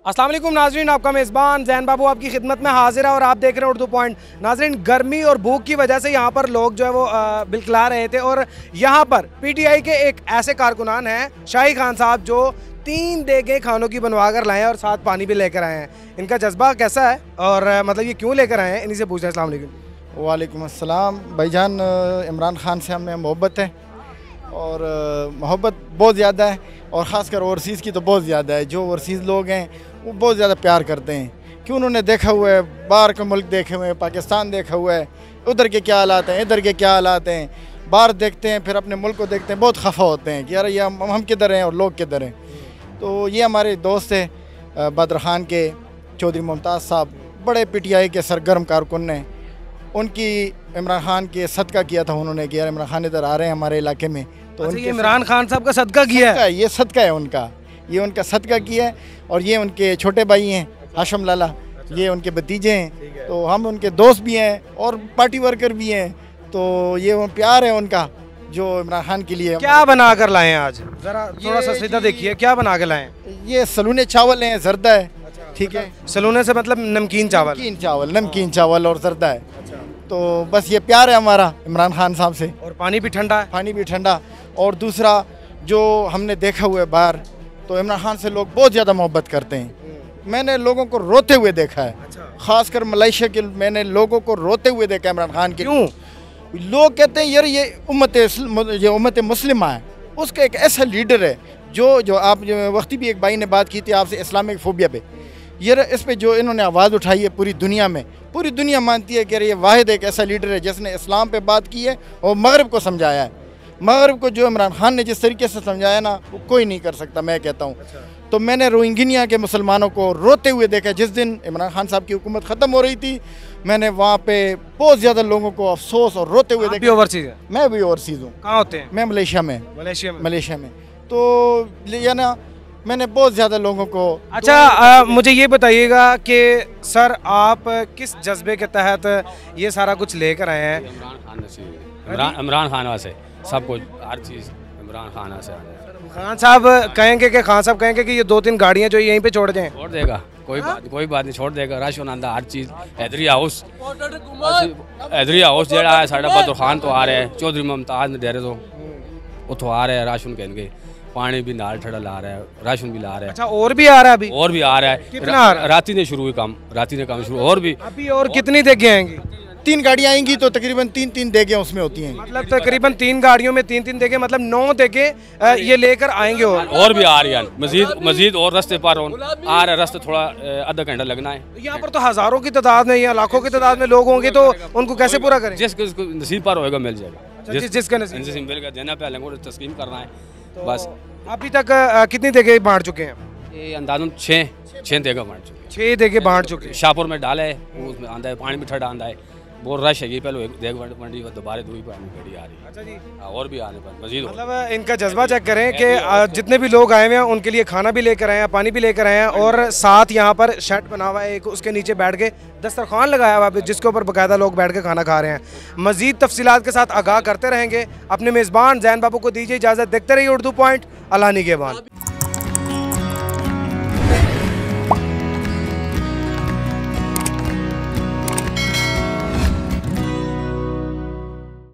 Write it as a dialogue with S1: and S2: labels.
S1: अस्सलाम वालेकुम नाजरीन, आपका मेज़बान जैन बाबू आपकी खिदमत में हाजिर है और आप देख रहे हैं उर्दू पॉइंट। नाजरीन, गर्मी और भूख की वजह से यहाँ पर लोग जो है वो बिलखला रहे थे और यहाँ पर पीटीआई के एक ऐसे कारकुनान हैं शाही खान साहब जो 3 देगे खानों की बनवा कर लाए हैं और साथ पानी भी लेकर आए हैं। इनका जज्बा कैसा है और मतलब ये क्यों लेकर आए हैं, इन्हीं से पूछना है। अस्सलाम वालेकुम।
S2: वालेकुम अस्सलाम। भाईजान, इमरान खान से हमें मोहब्बत है और मोहब्बत बहुत ज़्यादा है और ख़ासकर ओवरसीज़ की तो बहुत ज़्यादा है। जो ओवरसीज़ लोग हैं वो बहुत ज़्यादा प्यार करते हैं कि उन्होंने देखा हुआ है, बाहर के मुल्क देखे हुए हैं, पाकिस्तान देखा हुआ है, उधर के क्या हालात हैं, इधर के क्या हालात हैं, बाहर देखते हैं, फिर अपने मुल्क को देखते हैं, बहुत खफा होते हैं कि यार ये हम किधर हैं और लोग किधर हैं। तो ये हमारे दोस्त है बद्र खान के चौधरी मुमताज़ साहब, बड़े पीटीआई के सरगर्म कारकुन ने उनकी इमरान खान के सदका किया था उन्होंने कि यार इमरान खान इधर आ रहे हैं हमारे इलाके में। तो
S1: ये इमरान खान साहब का सदका किया है,
S2: ये सदका है उनका, ये उनका सदका किया है। और ये उनके छोटे भाई हैं हाशम लाला, ये उनके भतीजे हैं, तो हम उनके दोस्त भी हैं और पार्टी वर्कर भी हैं। तो ये वो प्यार है उनका जो इमरान खान के लिए।
S1: क्या बना कर लाए हैं आज, जरा थोड़ा सा सीधा देखिए, क्या बना कर लाए हैं?
S2: ये सलूने चावल हैं, जर्दा है, ठीक है।
S1: सलूने से मतलब नमकीन चावल,
S2: नमकीन चावल और जर्दा है। तो बस ये प्यार है हमारा इमरान खान साहब से।
S1: और पानी भी ठंडा है, पानी भी ठंडा।
S2: और दूसरा जो हमने देखा हुआ है बाहर, तो इमरान खान से लोग बहुत ज़्यादा मोहब्बत करते हैं। मैंने लोगों को रोते हुए देखा है, ख़ासकर मलेशिया के मैंने लोगों को रोते हुए देखा है इमरान खान के।
S1: क्यों? लोग
S2: कहते हैं यार ये उम्मत मुस्लिमा है, उसका एक ऐसा लीडर है जो आप वक्ती भी एक भाई ने बात की थी आपसे इस्लामिक फोबिया पे, ये इस पे जो इन्होंने आवाज़ उठाई है पूरी दुनिया में, पूरी दुनिया मानती है कि ये वाहिद एक ऐसा लीडर है जिसने इस्लाम पे बात की है और मगरब को समझाया है। मगरब को जो इमरान खान ने जिस तरीके से समझाया ना, वो कोई नहीं कर सकता, मैं कहता हूँ। तो मैंने रोहिंग्या के मुसलमानों को रोते हुए देखा। जिस दिन इमरान खान साहब की हुकूमत ख़त्म हो रही थी, मैंने वहाँ पे बहुत ज़्यादा लोगों को अफसोस और रोते हुए देखा।
S1: ओवरसीज़ है?
S2: मैं भी ओवरसीज़ हूँ।
S1: कहाँ होते हैं?
S2: मैं मलेशिया में। मलेशिया में। तो ये ना मैंने बहुत ज़्यादा लोगों को।
S1: अच्छा, मुझे ये बताइएगा कि सर आप किस जज्बे के तहत ये सारा कुछ लेकर आए हैं?
S3: इमरान खान से सब कुछ, हर चीज़ इमरान खान से।
S1: खान साहब कहेंगे कि खान साहब कहेंगे कि ये 2-3 गाड़ियाँ जो यहीं पे छोड़ दें?
S3: छोड़ देगा, कोई बात नहीं, छोड़ देगा। राशन आंदा हर चीज़, हैदरी हाउस जेड़ा है साढ़ा बद्र खान तो आ रहे हैं, चौधरी मुमताज़ ने डेरे तो उतो आ रहे हैं, राशन कहेंगे, पानी भी नाल ठड़ा ला रहा है, राशन भी ला रहा है।
S1: अच्छा, और भी आ रहा है अभी?
S3: और भी आ रहा है।
S1: कितना?
S3: राती ने शुरू हुई काम, राती ने काम शुरू। और भी
S1: अभी और कितनी देगे आएंगी?
S2: 3 गाड़ियाँ आएंगी तो तकरीबन 3-3 देगे उसमें होती हैं।
S1: मतलब तकरीबन 3 गाड़ियों में 3-3 देगे, मतलब 9 देगे ये लेकर आएंगे।
S3: और भी आ रही है मजीद और रास्ते पर आ रहा है, रास्ते थोड़ा आधा घंटा लगना है।
S1: यहाँ पर तो हज़ारों की तादाद में या लाखों की तादाद में लोग होंगे, तो उनको कैसे पूरा करें?
S3: जिसको नसीब पर होएगा मिल जाएगा,
S1: जिसका नसीब
S3: मिल गया देना पे लेंगे, तस्कीम करना है बस।
S1: अभी तक कितनी देगे बांट चुके हैं?
S3: ये अंदाजन 6 देगा बांट चुके।
S1: 6 देगे बांट चुके।
S3: शाहपुर में डाला है, उसमें आंदा है, पानी भी ठंडा आंदा है, बहुत रश है। ये पहले देख मंडी दोबारा दूरी पानी गाड़ी आ रही है।
S1: अच्छा जी।
S3: और भी आने पर मजीद, मतलब
S1: इनका जज्बा चेक करें कि जितने भी लोग आए हुए हैं उनके लिए खाना भी लेकर आए हैं, पानी भी लेकर आए हैं और साथ यहाँ पर शेड बना हुआ है एक, उसके नीचे बैठ के दस्तरखान लगाया हुआ है जिसके ऊपर बाकायदा लोग बैठ के खाना खा रहे हैं। मजीद तफसीलात के साथ आगाह करते रहेंगे। अपने मेज़बान जैन बाबू को दीजिए इजाज़त। देखते रहिए उर्दू पॉइंट। अल्लाह निगहबान।